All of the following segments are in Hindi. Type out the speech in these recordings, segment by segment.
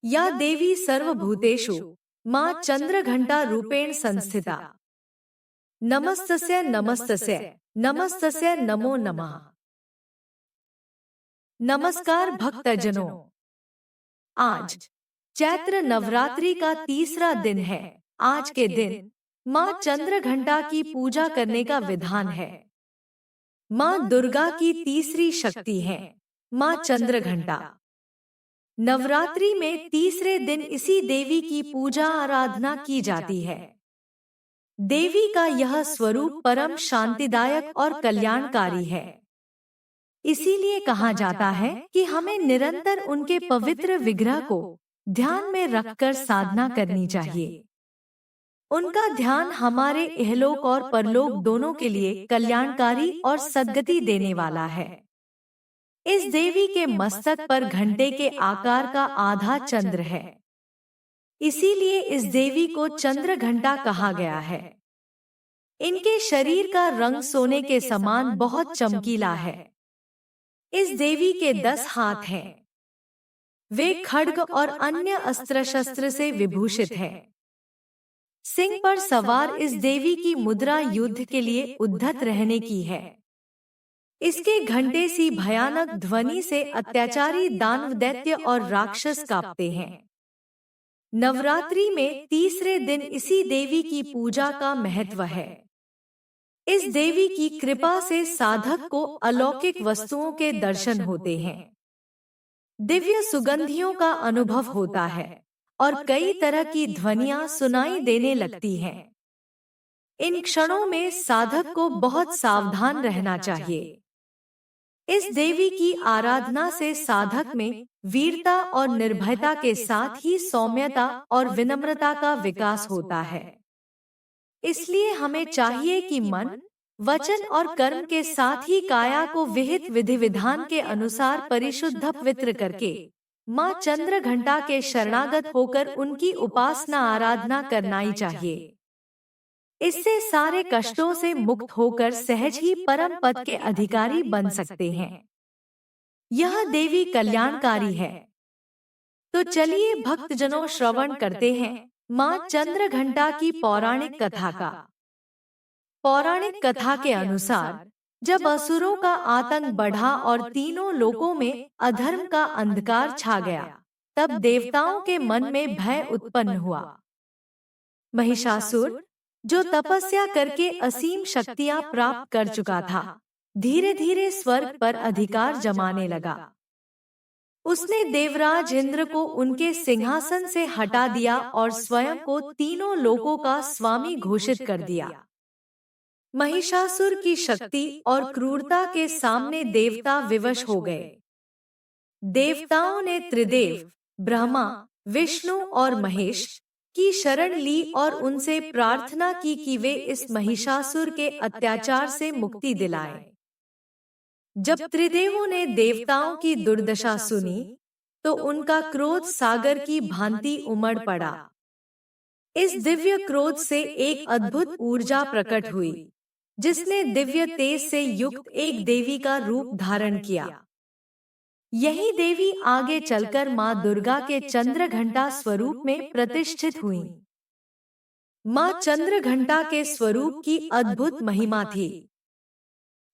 या देवी सर्वभूतेषु मां चंद्रघंटा रूपेण संस्थिता। नमस्तस्य नमस्तस्य नमस्तस्य नमो नमः। नमस्कार भक्तजनों, आज चैत्र नवरात्रि का तीसरा दिन है। आज के दिन मां चंद्रघंटा की पूजा करने का विधान है। मां दुर्गा की तीसरी शक्ति है मां चंद्रघंटा। नवरात्रि में तीसरे दिन इसी देवी की पूजा आराधना की जाती है। देवी का यह स्वरूप परम शांतिदायक और कल्याणकारी है। इसीलिए कहा जाता है कि हमें निरंतर उनके पवित्र विग्रह को ध्यान में रखकर साधना करनी चाहिए। उनका ध्यान हमारे इहलोक और परलोक दोनों के लिए कल्याणकारी और सद्गति देने वाला है। इस देवी के मस्तक पर घंटे के आकार का आधा चंद्र है। इसीलिए इस देवी को चंद्र घंटा कहा गया है। इनके शरीर का रंग सोने के समान बहुत चमकीला है। इस देवी के 10 हाथ हैं। वे खड्ग और अन्य अस्त्र शस्त्र से विभूषित हैं। सिंह पर सवार इस देवी की मुद्रा युद्ध के लिए उद्धत रहने की है। इसके घंटे सी भयानक ध्वनि से अत्याचारी दानव दैत्य और राक्षस कांपते हैं। नवरात्रि में तीसरे दिन इसी देवी की पूजा का महत्व है। इस देवी की कृपा से साधक को अलौकिक वस्तुओं के दर्शन होते हैं, दिव्य सुगंधियों का अनुभव होता है और कई तरह की ध्वनियां सुनाई देने लगती हैं। इन क्षणों में साधक को बहुत सावधान रहना चाहिए। इस देवी की आराधना से साधक में वीरता और निर्भयता के साथ ही सौम्यता और विनम्रता का विकास होता है। इसलिए हमें चाहिए कि मन, वचन और कर्म के साथ ही काया को विहित विधि विधान के अनुसार परिशुद्ध पवित्र करके मां चंद्रघंटा के शरणागत होकर उनकी उपासना आराधना करना ही चाहिए। इससे सारे कष्टों से मुक्त होकर सहज ही परम पद के अधिकारी बन सकते हैं। यह देवी कल्याणकारी है। तो चलिए भक्तजनों श्रवण करते हैं मां चंद्रघंटा की पौराणिक कथा का। पौराणिक कथा के अनुसार जब असुरों का आतंक बढ़ा और तीनों लोकों में अधर्म का अंधकार छा गया, तब देवताओं के मन में भय उत्पन्न हुआ। महिषासुर, जो तपस्या करके असीम शक्तियां प्राप्त कर चुका था, धीरे धीरे स्वर्ग पर अधिकार जमाने लगा। उसने देवराज इंद्र को उनके सिंहासन से हटा दिया और स्वयं को तीनों लोकों का स्वामी घोषित कर दिया। महिषासुर की शक्ति और क्रूरता के सामने देवता विवश हो गए। देवताओं ने त्रिदेव ब्रह्मा, विष्णु और महेश की शरण ली और उनसे प्रार्थना की कि वे इस महिषासुर के अत्याचार से मुक्ति दिलाएं। जब त्रिदेवों ने देवताओं की दुर्दशा सुनी, तो उनका क्रोध सागर की भांति उमड़ पड़ा। इस दिव्य क्रोध से एक अद्भुत ऊर्जा प्रकट हुई, जिसने दिव्य तेज से युक्त एक देवी का रूप धारण किया। यही देवी आगे चलकर मां दुर्गा के चंद्रघंटा स्वरूप में प्रतिष्ठित हुई। मां चंद्रघंटा के स्वरूप की अद्भुत महिमा थी।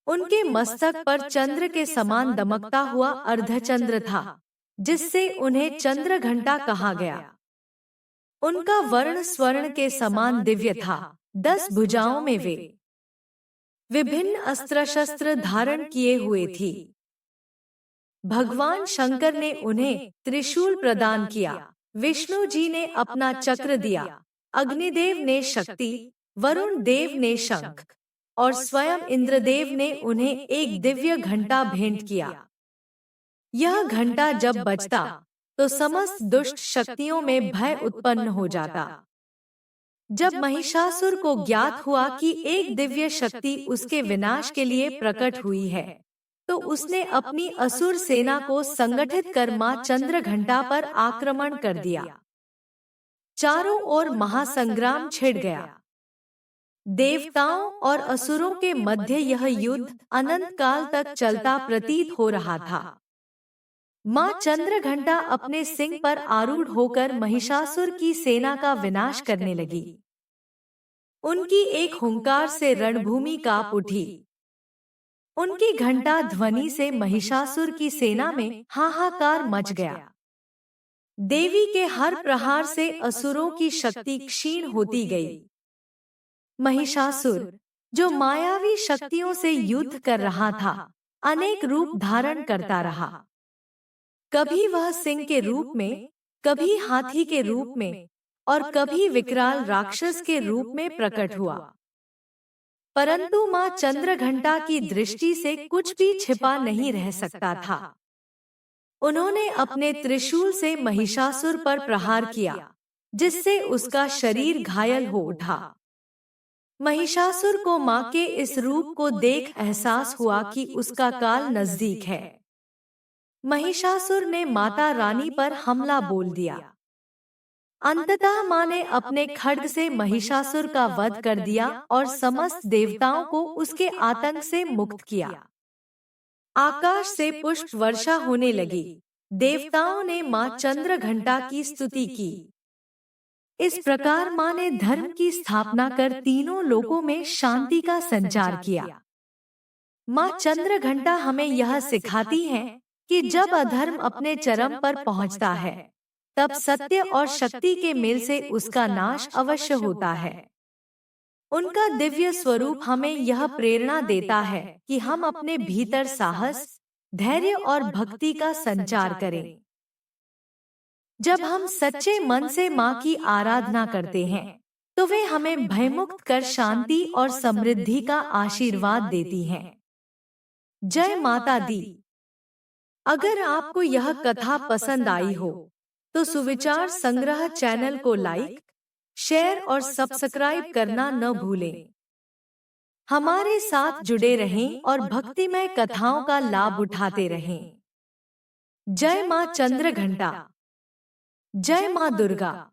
उनके मस्तक पर चंद्र के समान दमकता हुआ अर्धचंद्र था, जिससे उन्हें चंद्रघंटा कहा गया। उनका वर्ण स्वर्ण के समान दिव्य था। 10 भुजाओं में वे विभिन्न अस्त्र शस्त्र धारण किए हुए थी। भगवान शंकर ने उन्हें त्रिशूल प्रदान किया, विष्णु जी ने अपना चक्र दिया, अग्निदेव ने शक्ति, वरुण देव ने शंख और स्वयं इंद्रदेव ने उन्हें एक दिव्य घंटा भेंट किया। यह घंटा जब बजता तो समस्त दुष्ट शक्तियों में भय उत्पन्न हो जाता। जब महिषासुर को ज्ञात हुआ कि एक दिव्य शक्ति उसके विनाश के लिए प्रकट हुई है, तो उसने अपनी असुर सेना को संगठित कर मां चंद्रघंटा पर आक्रमण कर दिया। चारों ओर महासंग्राम छिड़ गया। देवताओं और असुरों के मध्य यह युद्ध अनंत काल तक चलता प्रतीत हो रहा था। माँ चंद्रघंटा अपने सिंह पर आरूढ़ होकर महिषासुर की सेना का विनाश करने लगी। उनकी एक हुंकार से रणभूमि कांप उठी। उनकी घंटा ध्वनि से महिषासुर की सेना में हाहाकार मच गया। देवी के हर प्रहार से असुरों की शक्ति क्षीण होती गई। महिषासुर, जो मायावी शक्तियों से युद्ध कर रहा था, अनेक रूप धारण करता रहा। कभी वह सिंह के रूप में, कभी हाथी के रूप में और कभी विकराल राक्षस के रूप में प्रकट हुआ। परंतु मां चंद्रघंटा की दृष्टि से कुछ भी छिपा नहीं रह सकता था। उन्होंने अपने त्रिशूल से महिषासुर पर प्रहार किया, जिससे उसका शरीर घायल हो उठा। महिषासुर को मां के इस रूप को देख एहसास हुआ कि उसका काल नजदीक है। महिषासुर ने माता रानी पर हमला बोल दिया। अंततः मां ने अपने खड्ग से महिषासुर का वध कर दिया और समस्त देवताओं को उसके आतंक से मुक्त किया। आकाश से पुष्प वर्षा होने लगी। देवताओं ने मां चंद्रघंटा की स्तुति की। इस प्रकार मां ने धर्म की स्थापना कर तीनों लोकों में शांति का संचार किया। मां चंद्रघंटा हमें यह सिखाती है कि जब अधर्म अपने चरम पर पहुंचता है, तब सत्य और शक्ति के मेल से उसका नाश अवश्य होता है। उनका दिव्य स्वरूप हमें यह प्रेरणा देता है कि हम अपने भीतर साहस, धैर्य और भक्ति का संचार करें। जब हम सच्चे मन से मां की आराधना करते हैं, तो वे हमें भयमुक्त कर शांति और समृद्धि का आशीर्वाद देती हैं। जय माता दी। अगर आपको यह कथा पसंद आई हो, तो सुविचार संग्रह चैनल को लाइक, शेयर और सब्सक्राइब करना न भूलें। हमारे साथ जुड़े रहें और भक्तिमय कथाओं का लाभ उठाते रहें। जय मां चंद्रघंटा। जय मां दुर्गा।